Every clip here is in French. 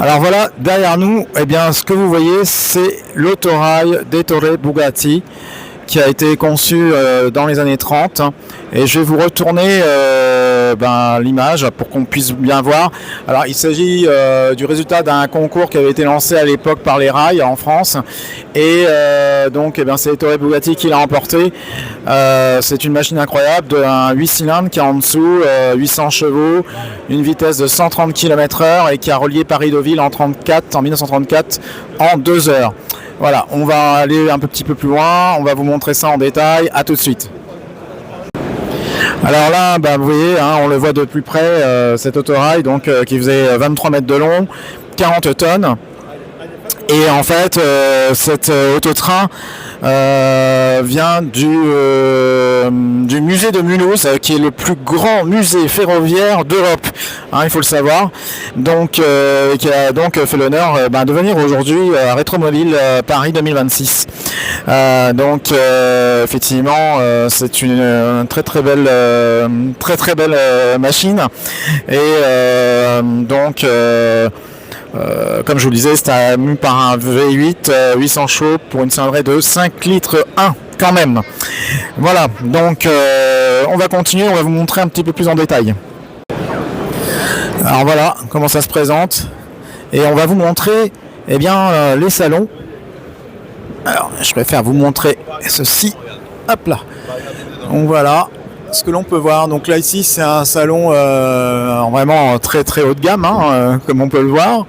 Alors voilà, derrière nous, eh bien, ce que vous voyez, c'est l'autorail d'Ettore Bugatti qui a été conçu dans les années 30. Et je vais vous retourner l'image pour qu'on puisse bien voir. Alors il s'agit du résultat d'un concours qui avait été lancé à l'époque par les rails en France. Et c'est Ettore Bugatti qui l'a remporté. C'est une machine incroyable, d'un 8 cylindres qui a en dessous 800 chevaux, une vitesse de 130 km/h et qui a relié Paris-Deauville en 1934 en 2 heures. Voilà, on va aller un petit peu plus loin, on va vous montrer ça en détail, à tout de suite. Alors là, vous voyez, on le voit de plus près, cet autorail qui faisait 23 mètres de long, 40 tonnes. Et en fait, cet autotrain vient du musée de Mulhouse, qui est le plus grand musée ferroviaire d'Europe, il faut le savoir. Donc, qui a donc fait l'honneur de venir aujourd'hui à Rétromobile Paris 2026. Effectivement, c'est une très très belle machine. Et comme je vous le disais, c'est mu par un V8 800 chevaux pour une cylindrée de 5 litres 1 quand même. Voilà, donc on va continuer, on va vous montrer un petit peu plus en détail. Alors voilà comment ça se présente. Et on va vous montrer les salons. Alors je préfère vous montrer ceci. Hop là. Donc voilà ce que l'on peut voir. Donc là ici c'est un salon vraiment très très haut de gamme, comme on peut le voir.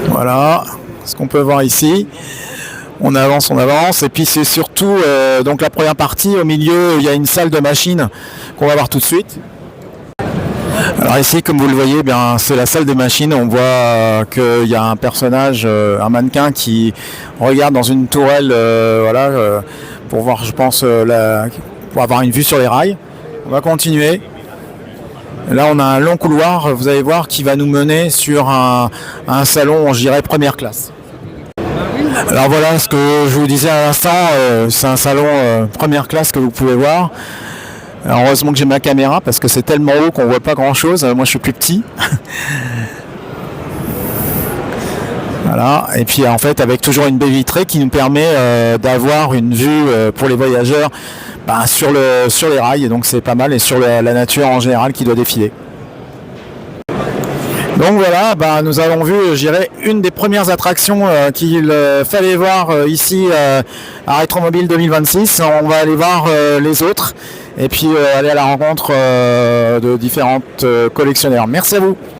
Voilà ce qu'on peut voir ici. On avance, et puis c'est surtout donc la première partie. Au milieu il y a une salle de machines qu'on va voir tout de suite. Alors ici, comme vous le voyez, c'est la salle des machines. On voit qu'il y a un personnage, un mannequin qui regarde dans une tourelle, pour voir, je pense, pour avoir une vue sur les rails. On va continuer. Là, on a un long couloir, vous allez voir, qui va nous mener sur un salon, je dirais, première classe. Alors voilà ce que je vous disais à l'instant, c'est un salon première classe que vous pouvez voir. Alors heureusement que j'ai ma caméra parce que c'est tellement haut qu'on voit pas grand chose. Moi je suis plus petit. Voilà. Et puis en fait avec toujours une baie vitrée qui nous permet d'avoir une vue pour les voyageurs sur les rails. Et donc c'est pas mal, et sur la nature en général qui doit défiler. Donc voilà, nous avons vu, je dirais, une des premières attractions qu'il fallait voir ici à Rétromobile 2026. On va aller voir les autres et puis aller à la rencontre de différents collectionneurs. Merci à vous.